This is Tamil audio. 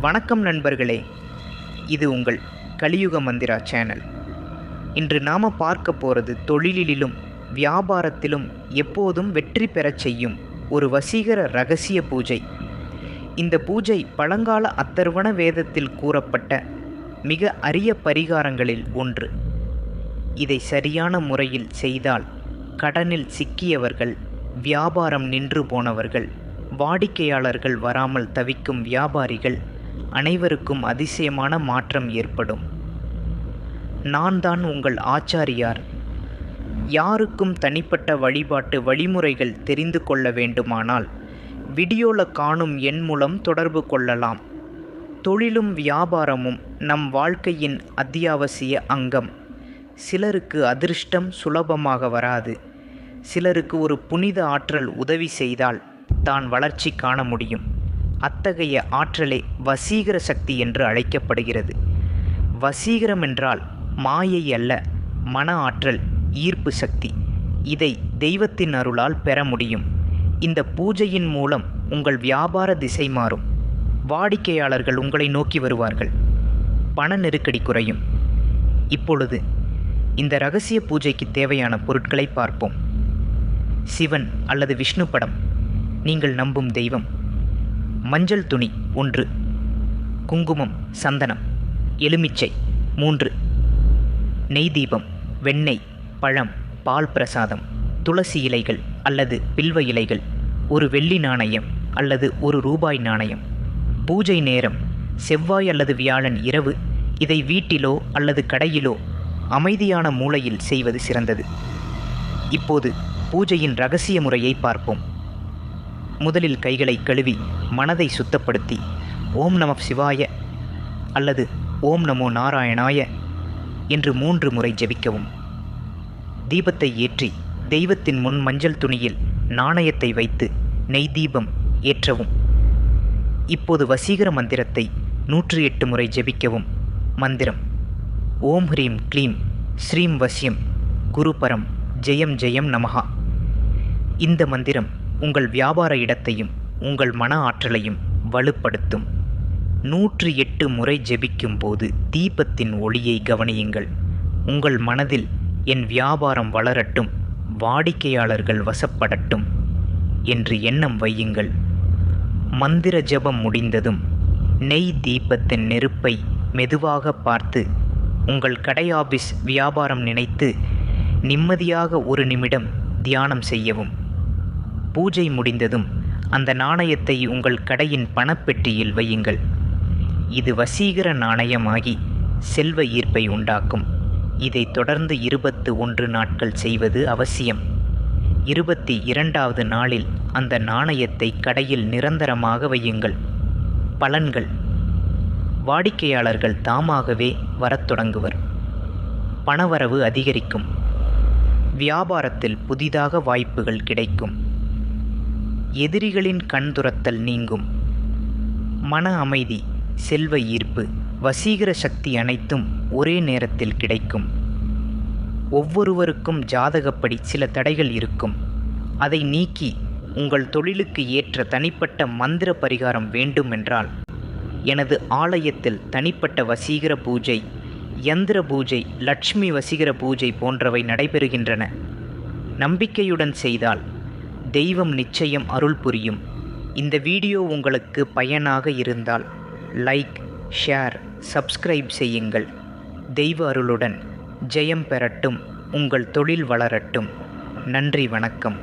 வணக்கம் நண்பர்களே, இது உங்கள் கலியுக மந்திரா சேனல். இன்று நாம் பார்க்க போகிறது தொழிலிலும் வியாபாரத்திலும் எப்போதும் வெற்றி பெறச் செய்யும் ஒரு வசீகர ரகசிய பூஜை. இந்த பூஜை பழங்கால அத்தர்வண வேதத்தில் கூறப்பட்ட மிக அரிய பரிகாரங்களில் ஒன்று. இதை சரியான முறையில் செய்தால் கடனில் சிக்கியவர்கள், வியாபாரம் நின்று போனவர்கள், வாடிக்கையாளர்கள் வராமல் தவிக்கும் வியாபாரிகள் அனைவருக்கும் அதிசயமான மாற்றம் ஏற்படும். நான் தான் உங்கள் ஆச்சாரியார். யாருக்கும் தனிப்பட்ட வழிபாட்டு வழிமுறைகள் தெரிந்து கொள்ள வேண்டுமானால் வீடியோவில் காணும் எண் மூலம் தொடர்பு கொள்ளலாம். தொழிலும் வியாபாரமும் நம் வாழ்க்கையின் அத்தியாவசிய அங்கம். சிலருக்கு அதிர்ஷ்டம் சுலபமாக வராது. சிலருக்கு ஒரு புனித ஆற்றல் உதவி செய்தால் தான் வளர்ச்சி காண முடியும். அத்தகைய ஆற்றலே வசீகர சக்தி என்று அழைக்கப்படுகிறது. வசீகரம் என்றால் மாயை அல்ல, மன ஆற்றல், ஈர்ப்பு சக்தி. இதை தெய்வத்தின் அருளால் பெற முடியும். இந்த பூஜையின் மூலம் உங்கள் வியாபார திசை மாறும். வாடிக்கையாளர்கள் உங்களை நோக்கி வருவார்கள். பண நெருக்கடி குறையும். இப்பொழுது இந்த ரகசிய பூஜைக்கு தேவையான பொருட்களை பார்ப்போம். சிவன் அல்லது விஷ்ணு படம், நீங்கள் நம்பும் தெய்வம். மஞ்சள் துணி 1, குங்குமம், சந்தனம், எலுமிச்சை 3, நெய் தீபம், வெண்ணெய், பழம், பால் பிரசாதம், துளசி இலைகள் அல்லது பில்வ இலைகள், ஒரு வெள்ளி நாணயம் அல்லது ₹1 நாணயம். பூஜை நேரம் செவ்வாய் அல்லது வியாழன் இரவு. இதை வீட்டிலோ அல்லது கடையிலோ அமைதியான மூலையில் செய்வது சிறந்தது. இப்போது பூஜையின் இரகசிய முறையை பார்ப்போம். முதலில் கைகளை கழுவி மனதை சுத்தப்படுத்தி ஓம் நம சிவாய அல்லது ஓம் நமோ நாராயணாய என்று 3 முறை ஜெபிக்கவும். தீபத்தை ஏற்றி தெய்வத்தின் முன் மஞ்சள் துணியில் நாணயத்தை வைத்து நெய் தீபம் ஏற்றவும். இப்போது வசீகர மந்திரத்தை 108 முறை ஜெபிக்கவும். மந்திரம்: ஓம் ஹ்ரீம் க்ளீம் ஸ்ரீம் வசியம் குருபரம் ஜெயம் ஜெயம் நமஹா. இந்த மந்திரம் உங்கள் வியாபார இடத்தையும் உங்கள் மன ஆற்றலையும் வலுப்படுத்தும். 108 முறை ஜெபிக்கும் போது தீபத்தின் ஒளியை கவனியுங்கள். உங்கள் மனதில் என் வியாபாரம் வளரட்டும், வாடிக்கையாளர்கள் வசப்படட்டும் என்று எண்ணம் வையுங்கள். மந்திர ஜெபம் முடிந்ததும் நெய் தீபத்தின் நெருப்பை மெதுவாக பார்த்து உங்கள் கடை ஆபீஸ் வியாபாரம் நினைத்து நிம்மதியாக 1 நிமிடம் தியானம் செய்யவும். பூஜை முடிந்ததும் அந்த நாணயத்தை உங்கள் கடையின் பணப்பெட்டியில் வையுங்கள். இது வசீகர நாணயமாகி செல்வ ஈர்ப்பை உண்டாக்கும். இதை தொடர்ந்து 21 நாட்கள் செய்வது அவசியம். 22வது நாளில் அந்த நாணயத்தை கடையில் நிரந்தரமாக வையுங்கள். பலன்கள்: வாடிக்கையாளர்கள் தாமாகவே வரத் தொடங்குவர். பணவரவு அதிகரிக்கும். வியாபாரத்தில் புதிதாக வாய்ப்புகள் கிடைக்கும். எதிரிகளின் கண் துரத்தல் நீங்கும். மன அமைதி, செல்வ ஈர்ப்பு, வசீகர சக்தி அனைத்தும் ஒரே நேரத்தில் கிடைக்கும். ஒவ்வொருவருக்கும் ஜாதகப்படி சில தடைகள் இருக்கும். அதை நீக்கி உங்கள் தொழிலுக்கு ஏற்ற தனிப்பட்ட மந்திர பரிகாரம் வேண்டுமென்றால் எனது ஆலயத்தில் தனிப்பட்ட வசீகர பூஜை, யந்திர பூஜை, லட்சுமி வசீகர பூஜை போன்றவை நடைபெறுகின்றன. நம்பிக்கையுடன் செய்தால் தெய்வம் நிச்சயம் அருள் புரியும். இந்த வீடியோ உங்களுக்கு பயனாக இருந்தால் லைக், ஷேர், சப்ஸ்கிரைப் செய்யுங்கள். தெய்வ அருளுடன் ஜெயம் பெறட்டும். உங்கள் தொழில் வளரட்டும். நன்றி, வணக்கம்.